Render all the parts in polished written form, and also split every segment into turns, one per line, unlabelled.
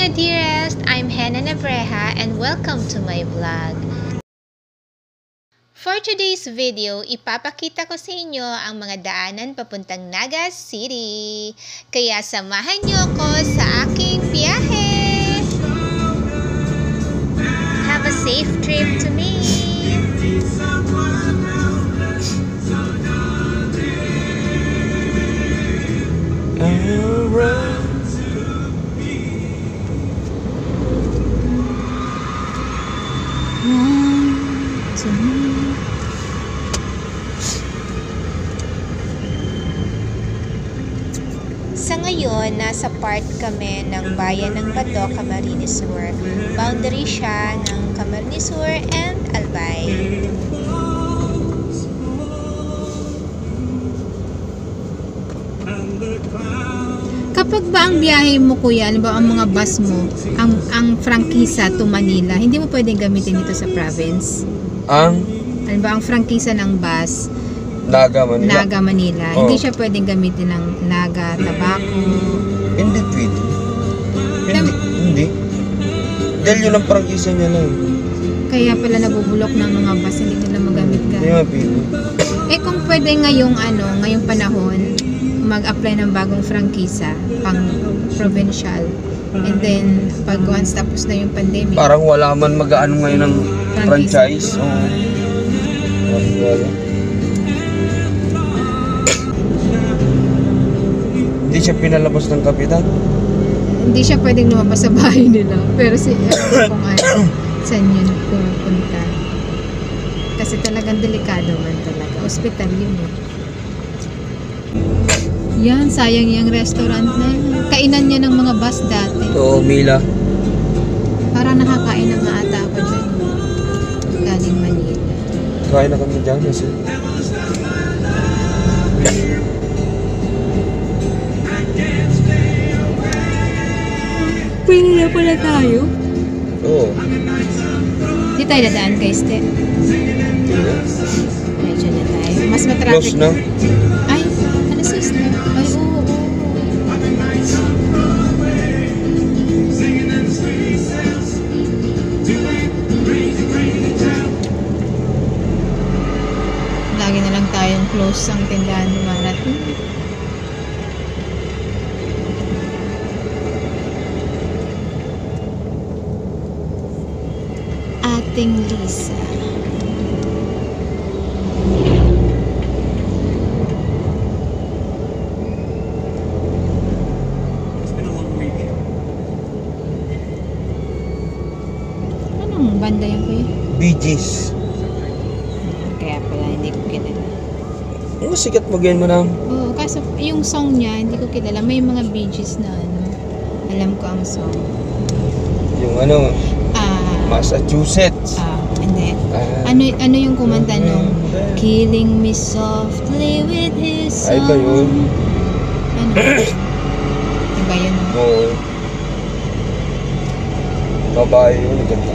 mga dearest! I'm Hannah Navreja and welcome to my vlog. For today's video, ipapakita ko sa inyo ang mga daanan papuntang Naga City. Kaya samahan niyo ako sa aking biyahe! Have a safe trip to me! Sa ngayon, nasa part kami ng bayan ng Bato, Camarines Sur. Boundary siya ng Camarines Sur and Albay. Kapag ba ang biyahe mo, kuya, ano ba ang mga bus mo, ang frankisa to Manila, hindi mo pwedeng gamitin dito sa province? Ano ba ang frankisa ng bus? Naga Manila.
Oh.
Hindi siya pwedeng gamitin ng Naga, Tabaco.
Hindi pwede. Hindi. Dahil yun ang prangkisa niya lang.
Kaya pala nabubulok ng mga bus, hindi nila magamit ka.
Hindi nga pwede.
Eh kung pwede ngayong panahon, mag-apply ng bagong frankisa, pang provincial. And then, pag once tapos na yung pandemic.
Parang wala man mag-ano ngayon ng franchise. Hindi siya pinalabas ng kapitan.
Hindi siya pwedeng lumabas sa bahay nila. Pero kung saan yun pupunta. Kasi talagang delikado man talaga. Hospital yun eh. Yan, sayang yung restaurant na yun. Kainan niya ng mga bus dati.
Oo, Mila.
Parang nakakain na nga ata ako dyan. Galing Manila.
Kain na kami dyan kasi.
Pwede na pala tayo.
Oo.
Di tayo dadaan kay Ste. Medyo na tayo. Mas matraffic.
Close na.
Ay, ano si Ste? Ay, oo. Lagi na lang tayong close ang tindahan ng Marathon. Ating Lisa. Anong banda yan, kuya?
Bee Gees.
Kaya pala hindi ko kilala.
Ano sikat mo ganyan mo na?
Oo, kaso yung song niya hindi ko kilala. May mga Bee Gees na alam ko ang song.
Yung Massachusetts.
Hindi. Ano yung kumanta nung Killing Me Softly with His Song?
Ay ba yun?
Ano? Iba yun.
Oo. Babae yun, ganda.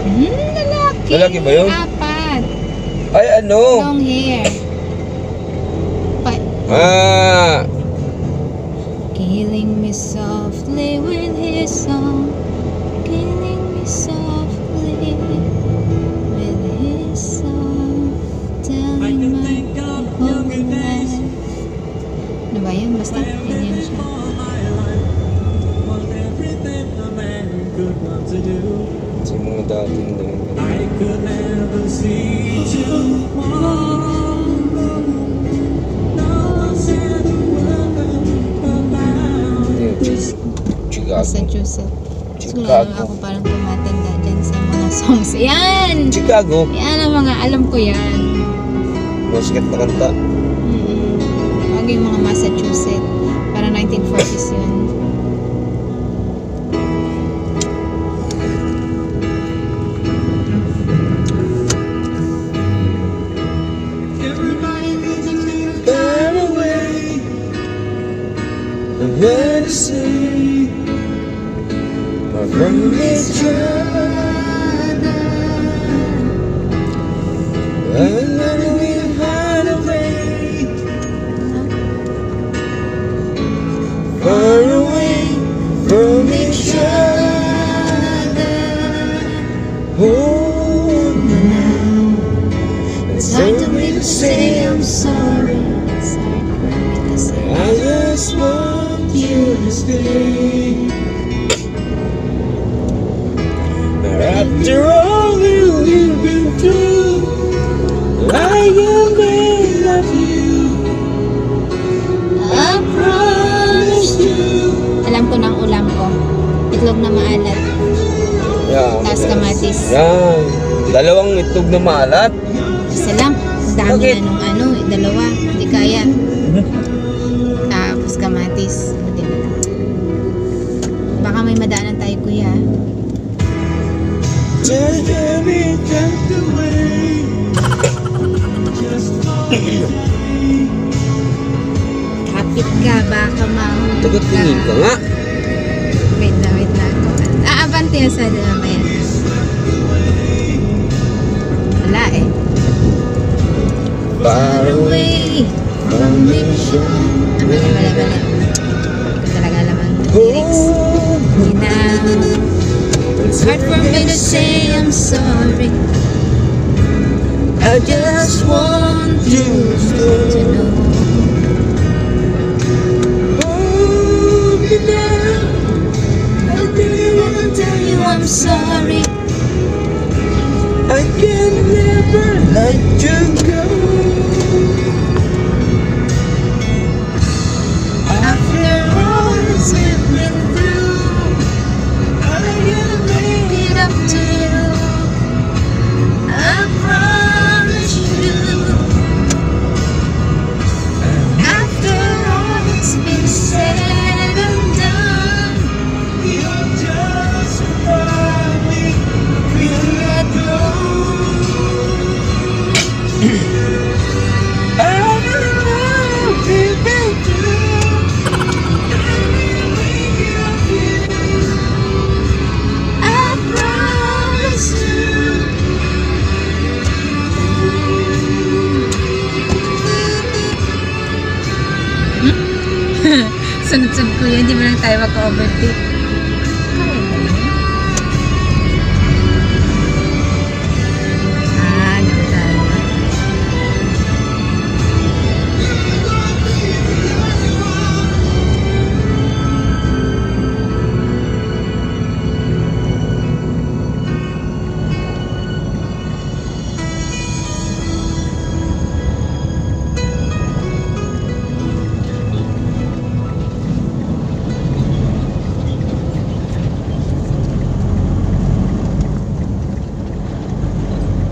Lalaki.
Lalaki ba yun?
Apat.
Ay, ano?
Long hair. Killing me softly with his song. Killing me softly with his song. Telling my whole life. Ano ba yun? Basta ganyan siya.
Sa mga dating na
Massachusetts. Wala ako parang tumatanda dyan sa mga songs. Yan!
Chicago.
Yan ang mga alam ko yan.
Mga sikat na kanta.
Huwag yung mga Massachusetts. Parang 1940s yun.
Far away, where to see, far from each other, and then we hide away, far away from each other.
Itlog na maalat.
Yan.
Tapos kamatis.
Yan. Dalawang itlog na maalat.
Isa lang. Dami
Bakit?
na nung ano, dalawa. Hindi kaya. Tapos kamatis. Diba? Baka may madaanan tayo, kuya. Kapit ka, baka mahulog ka.
Tagatingin ka nga.
Wait na. Aabante yung sa mamaya. Wala eh.
Far away from me.
Mali. Ito talaga alam ang lyrics. Now, it's hard for me to say I'm sorry.
I just want you
To know.
hold me now. I really wanna tell you I'm sorry. I can never let you go.
After all this we've been through, I gotta make it up to you. I promise you. After all that's been said and done,
You're just around me. Feel let go. I don't know, baby,
I promise you. Sunod-sunod ko yan, hindi mo lang tayo magka-overtake. Nagtalo.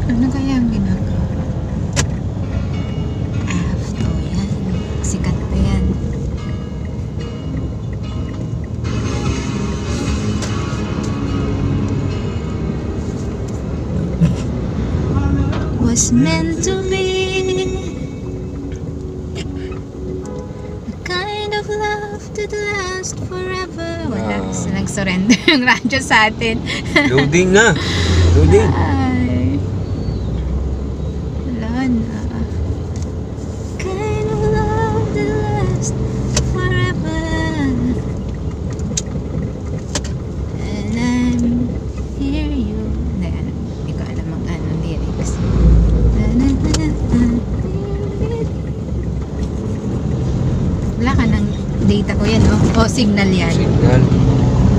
Ano kaya ang ginagawa? After yan. Sikat na yan. Was meant to be the kind of love that lasts forever. Wala. Nag-surrender yung radyo sa atin.
Loading na. Loading.
Ay. Wala na. Kind of love that lasts forever. And I'm here you. Hindi ko alam ang lyrics. Wala ka ng data ko yan, oh. O, signal yan.
Signal.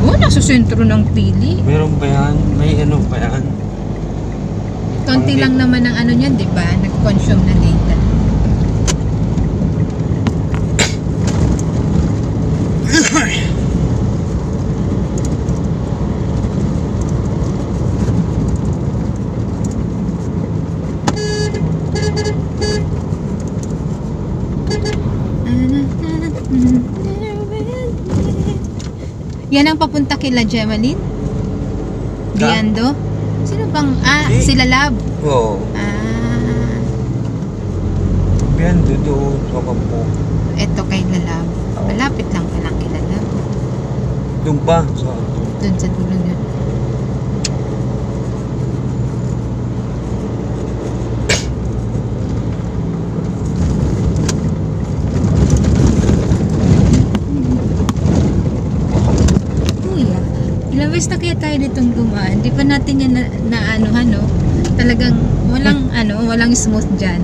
Oh, nasa sentro ng pili.
Meron ba yan? May ano ba yan?
Konti lang naman ang ano niyan, di ba? Nag-consume na data. Yan ang papunta kila Gemaline? Diando? Sino bang?
Di.
Sila Lab.
Oo. Yan, doon sa kampo.
Eto kay Lalab. Malapit lang palang kila Lab.
Doon pa. Sa
Doon sa dulo na. Kuya, ilang beses na kaya tayo ditong dumaan. Di pa natin yan na anuhan, no? Talagang walang walang smooth dyan.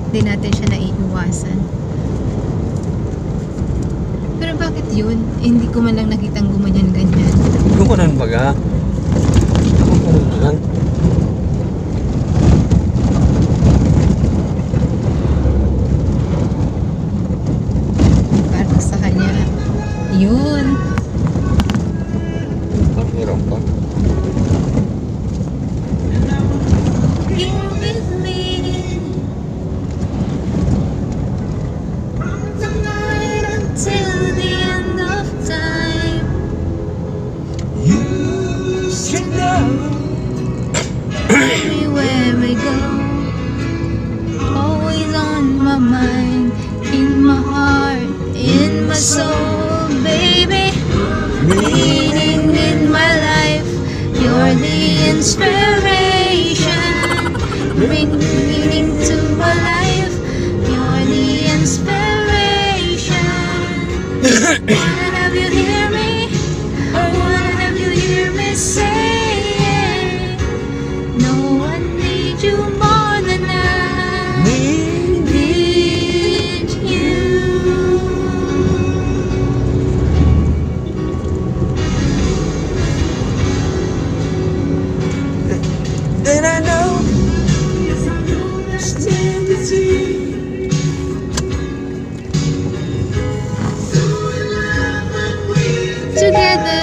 Hindi natin siya naiiwasan. Pero bakit yun? Hindi ko man lang nakitang gumanyan-ganyan.
Gumanan baga. Ako pa naman.
Parang sa kanya, yun.
Meron pa.
Here with me tonight until the end of time.
You should know.
Everywhere I go, always on my mind, in my heart, in my soul, baby. Meaning in my life, you're the inspiration. Bring meaning to my life, you're the inspiration. Wanna have you hear me? I wanna have you hear me say. No one needs you more than I need you.
Then I know. Stand with you.
Together.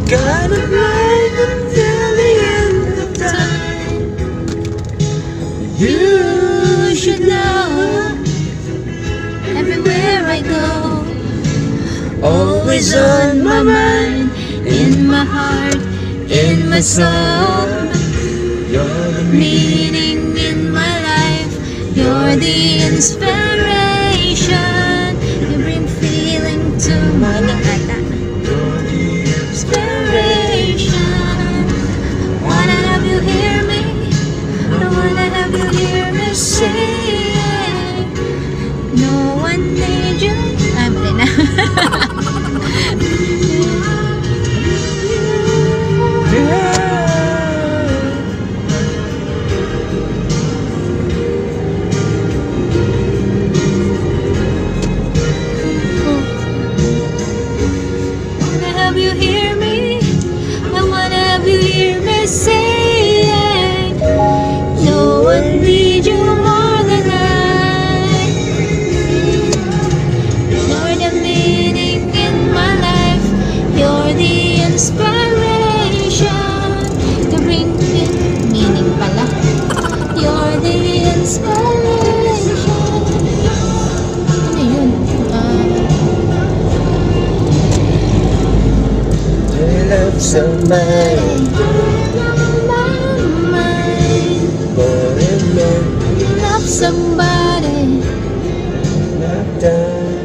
Gotta ride until the end of time.
You should know. Everywhere I go, always on my mind, in my heart, in my soul.
You're the
Meaning in my life, you're the inspiration. You bring feeling to my life. Inspiration. Wanna have you hear me? I wanna have you hear me say. No one needs you. Ay, mali na. Wanna have you hear me? I wanna have you hear me say. No one needs you more than I. You're the meaning in my life. You're the inspiration. You bring me meaning pala. You're the inspiration. Ano yun?
I love somebody
My mind.
more and more.
Love somebody.
Not done.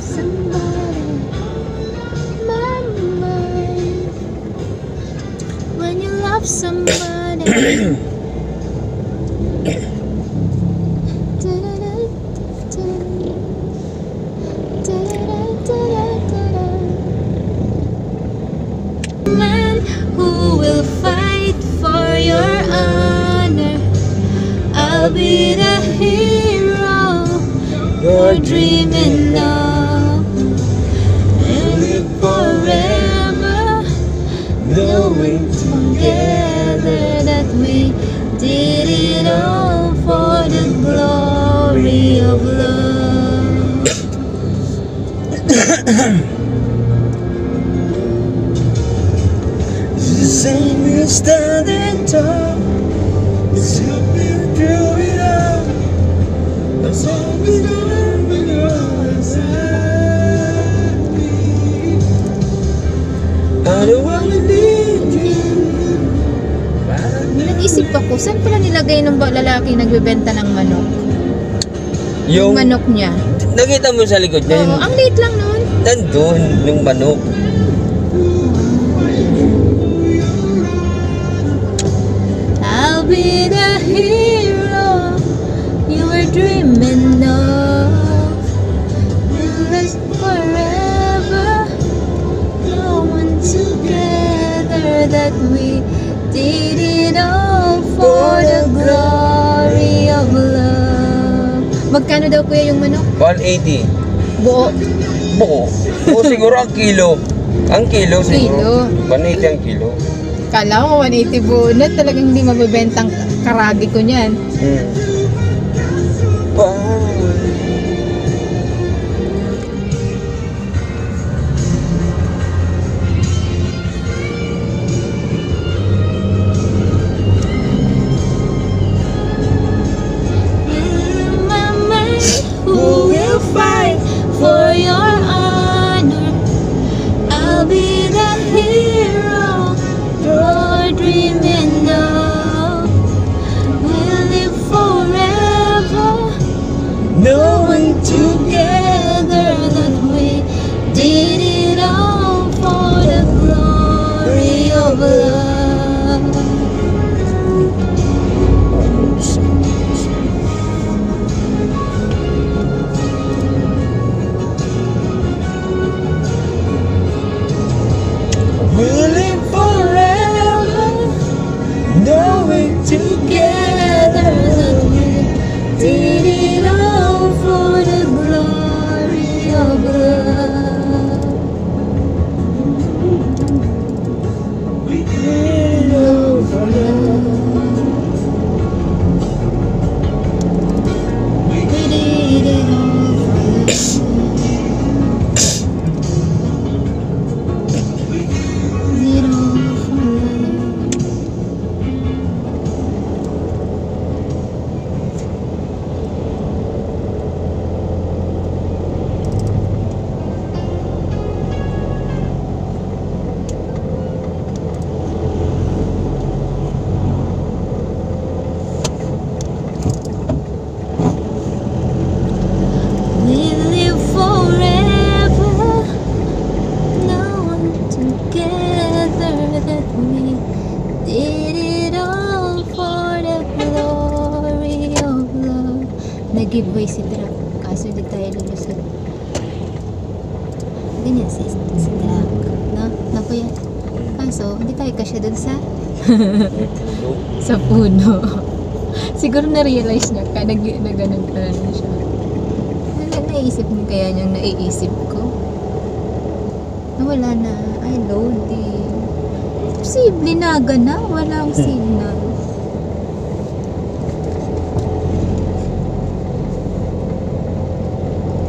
Somebody. My mind. When you love somebody. Man who will fight for your honor. I'll be the hero you're dreaming of. And live forever, knowing together that we did it all for the glory of love.
The same we standing tall. It's helping through it all. That's all we learn when you're inside me. I don't wanna leave you.
Nag-isip ako, saan pala nilagay ng lalaki nagbebenta ng manok? Yung
Yung
manok niya.
nakita mo sa likod niya,
Oo,
yung
ang liit lang nun.
nandun, yung manok.
I'll be the hero you were dreaming of. We'll last forever, knowing together that we did it all for the glory of love. Magkano daw kuya yung manok?
180.
Buo.
Buo. O siguro ang kilo. Ang kilo siguro.
Kilo.
180 ang kilo.
Kala ko 180 bunot, talagang hindi mabibentang karagi ko niyan.
Far away.
Who will fight for your honor? I'll be the hero you're dreaming of. We'll live forever, knowing together that we did it all for the glory of love.
We'll live forever, knowing together that we
Did it all for the glory of love.
did it all for love.
We did it all for love. Did it all for love. We live forever, knowing together that we did it all for the glory of love. Nag-giveaway si Drak, kaso di tayo lulusot. Ganyan si Drak, no? No po yan. Kaso, hindi tayo kasya dun sa sa puno. Siguro na-realize niya ka, nag-ganon ka na siya. Naisip mo kaya niyang naiisip ko? Nawala na. Ay, loading. Posible na na. Walang signal.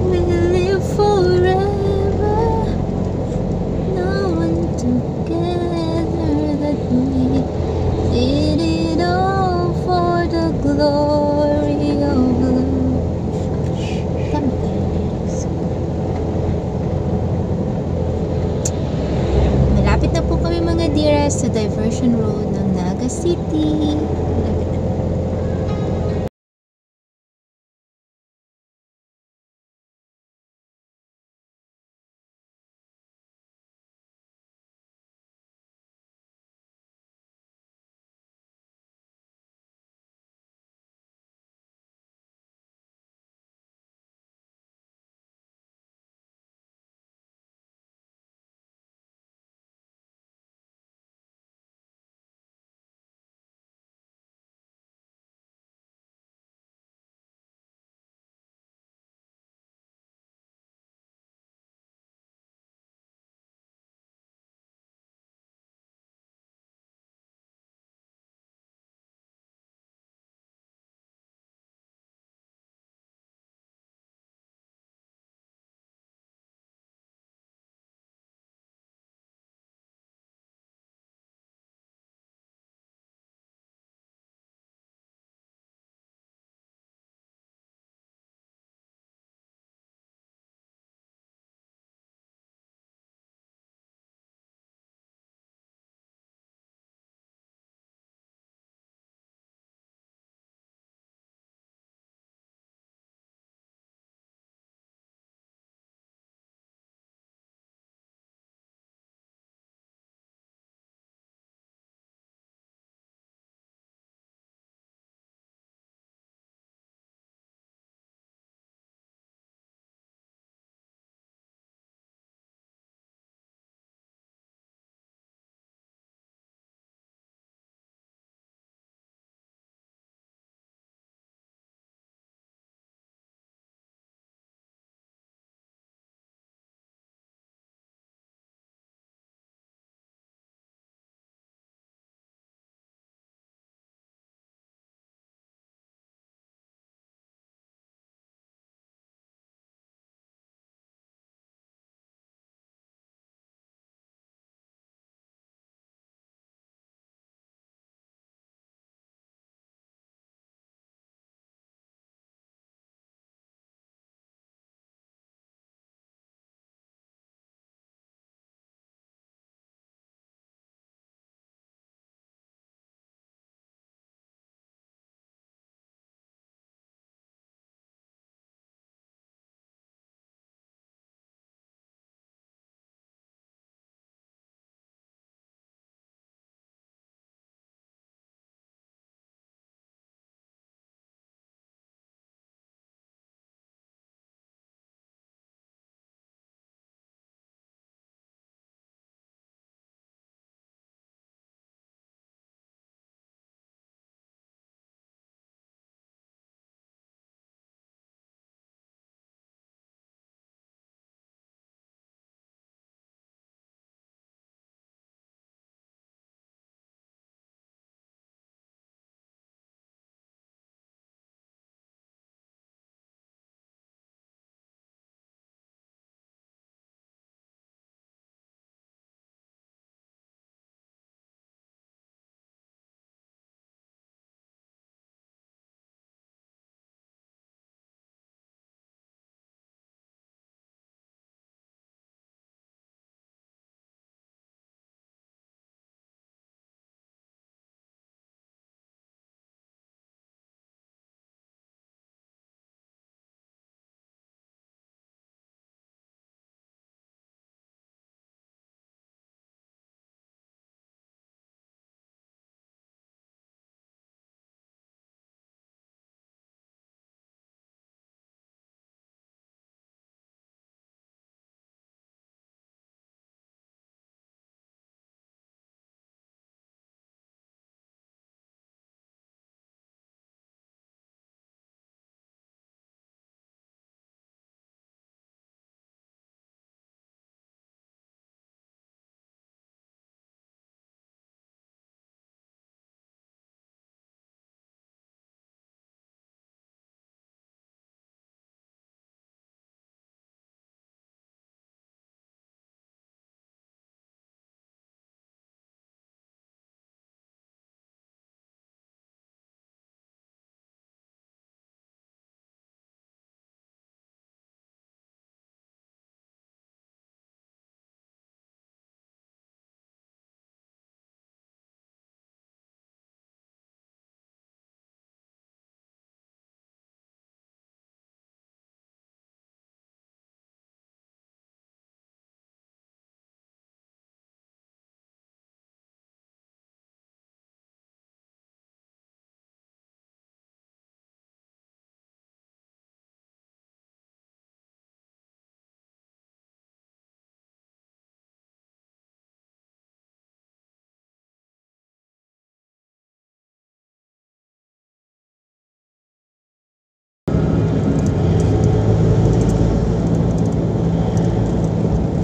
We live forever, knowing together that we did it all for the glory of love. Tama tayo. Malapit na po kami mga dearest sa Diversion Road ng Naga City. Malapit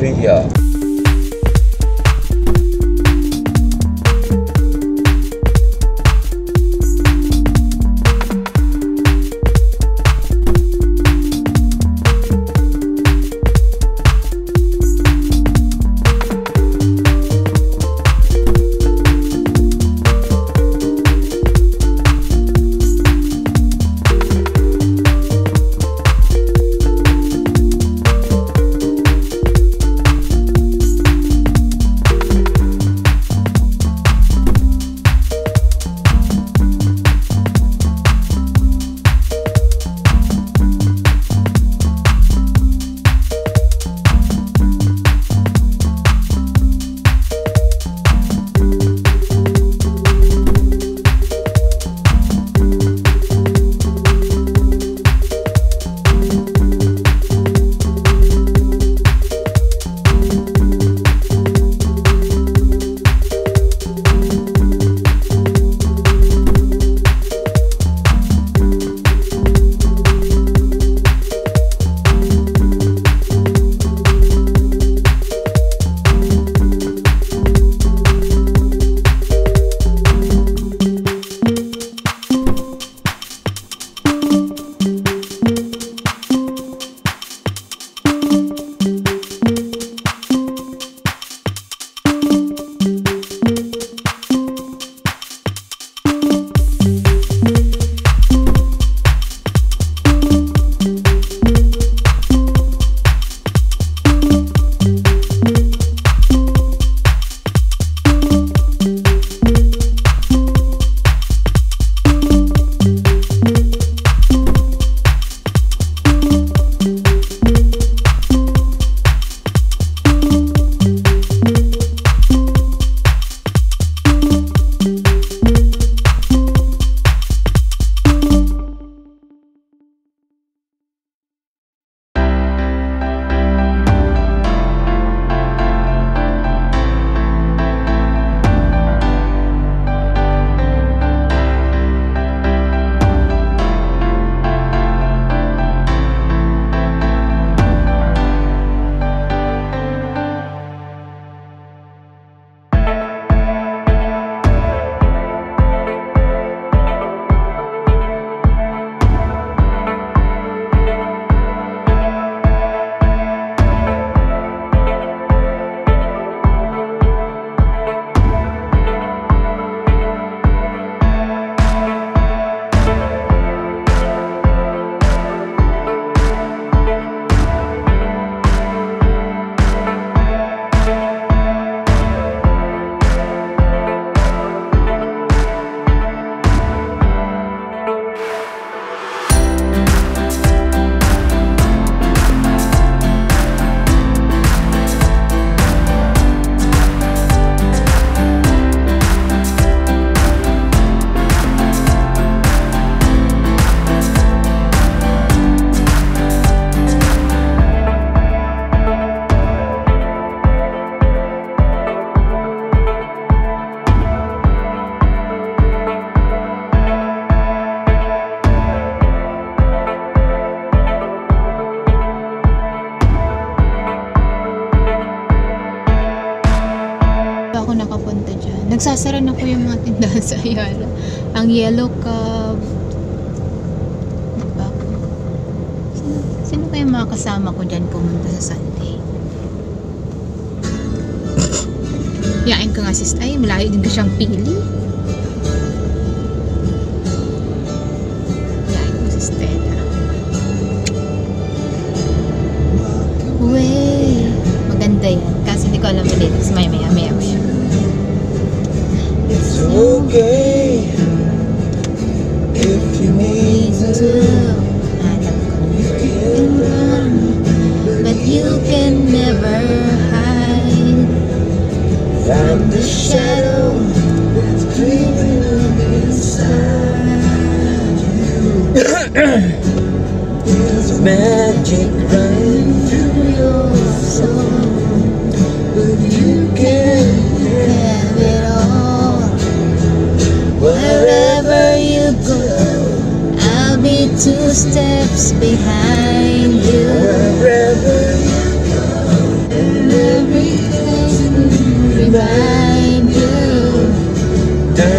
Utopia.
Nagsasara na po yung mga tindahan sa Ayala. Ang Yellow Cab. Diba? Sino kaya mga kasama ko dyan pumunta sa Sunday? Yain ko nga si Stay. Malayo din ko siyang pili. Yain ko si Stella. Wey! Maganda yan. Kasi hindi ko alam yung lyrics. Maya.
It's okay if you need to.
Alam ko. You can run, but you can never hide
From the shadow that's creeping up inside you. There's magic running through your soul, but you can
have it all.
wherever you go.
I'll be 2 steps behind you.
Wherever you go, and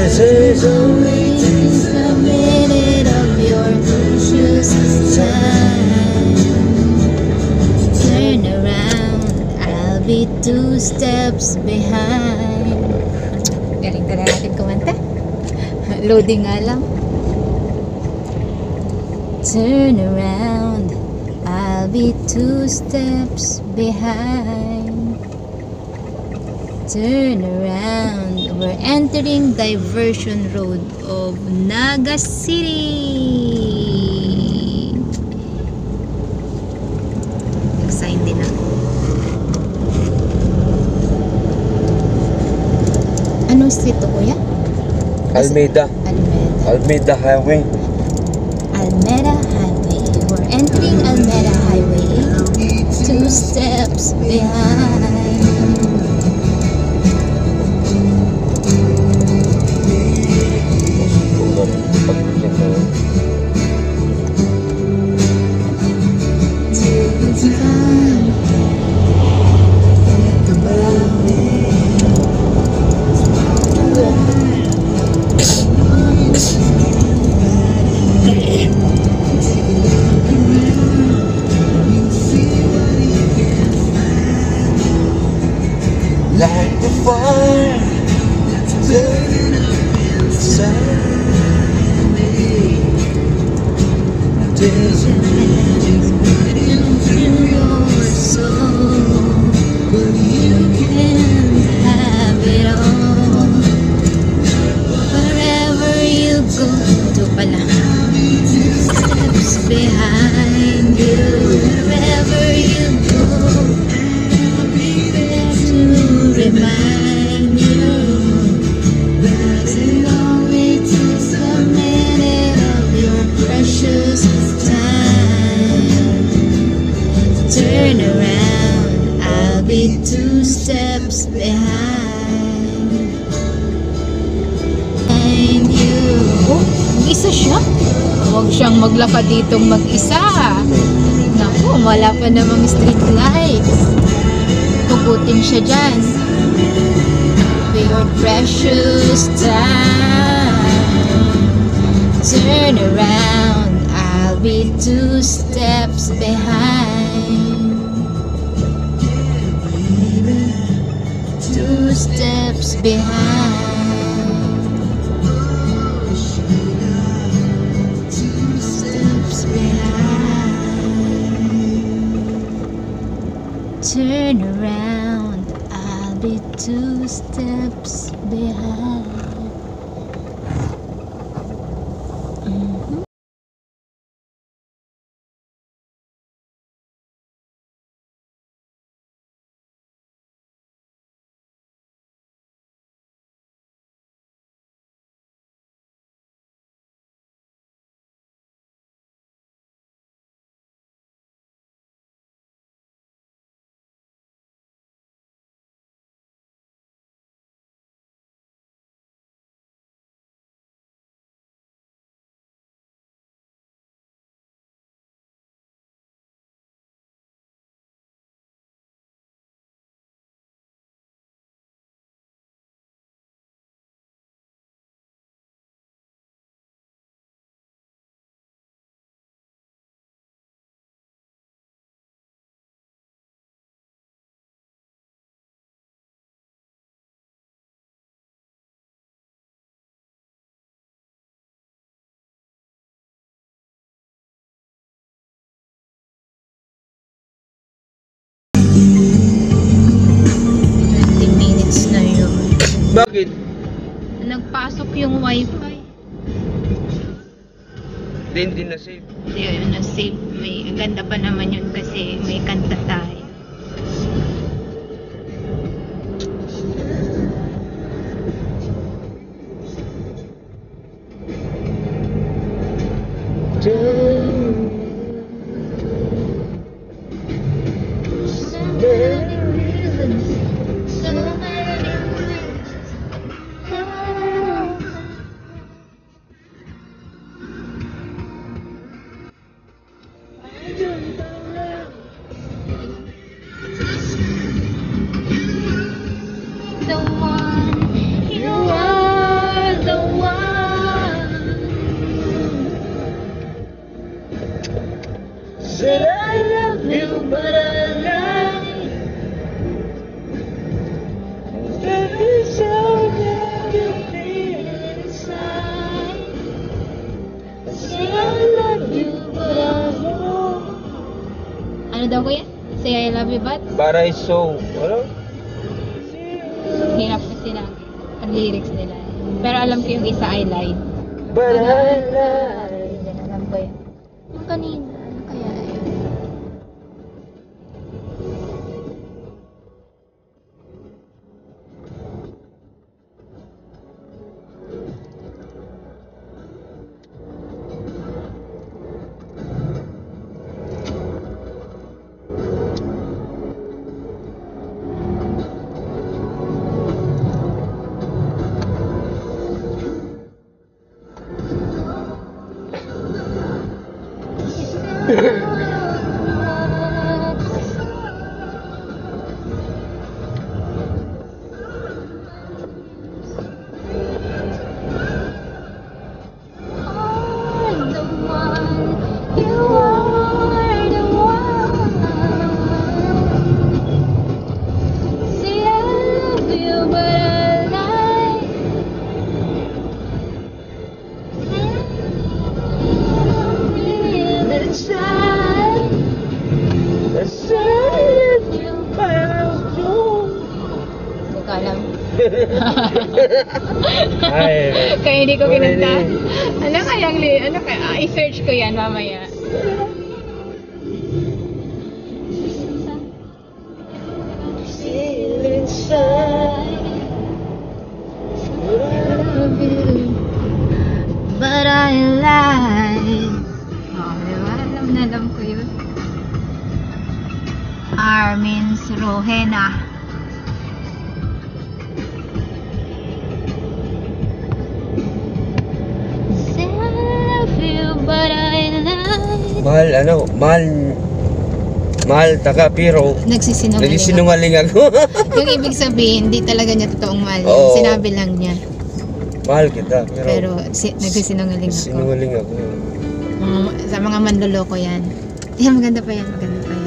This is only
Waste a minute of your precious time. Turn around, I'll be 2 steps behind. Galing talaga natin kumanta. Loading nga lang. Turn around, I'll be 2 steps behind. Turn around, we're entering Diversion Road of Naga City. Nag-sign din ako. Anong street to, kuya?
Almeida.
Almeda.
Almeida Highway.
Almeda Highway. We're entering Almeda Highway. 2 steps behind.
Like the fire burning inside me. There's a
In your soul, you can have it all. Wherever you go, ito pala. Steps behind you. Wherever you go, I'll be there to remind you. There's only just a minute of your precious time. Turn around, I'll be 2 steps behind. And you. Oh, mag-isa siya? Huwag siyang maglakad ditong mag-isa. Naku, wala pa namang street lights. Pugutin siya dyan. Your precious time. Turn around, I'll be 2 steps behind. 2 steps behind. 2 steps behind. Turn around, I'll be 2 steps behind.
Bakit?
Nagpasok yung wifi.
Hindi na safe.
Hindi, yun na safe. May, ang ganda pa naman yun kasi may kanta tayo. The one you are, the Love you but?
But I saw, ano?
Hirap kasi na ang lyrics nila. Pero alam ko yung isa I lied.
But I lied.
Yan, alam ko yun. Yung kanina, ano kaya yun? Hindi ko alam.
Ay,
Kaya hindi ko
Wala
kinanta.
na
Ano kayang ano kaya? I-search ko yan mamaya.
feel inside.
Love you, but I lied. Oh, diba? Alam ko yun. Armin Rohena. Love you, but I lied.
Mahal taka pero nagsisinungaling ako.
Yung ibig sabihin, hindi talaga niya totoong mahal.
Oo.
Sinabi lang niya.
Mahal kita
Pero nagsisinungaling ako.
sinungaling ako.
Sa mga manloloko yan. Yan, maganda pa yan. Maganda pa yan.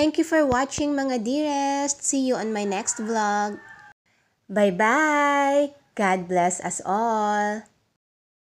Thank you for watching mga dearest. See you on my next vlog. Bye-bye! God bless us all!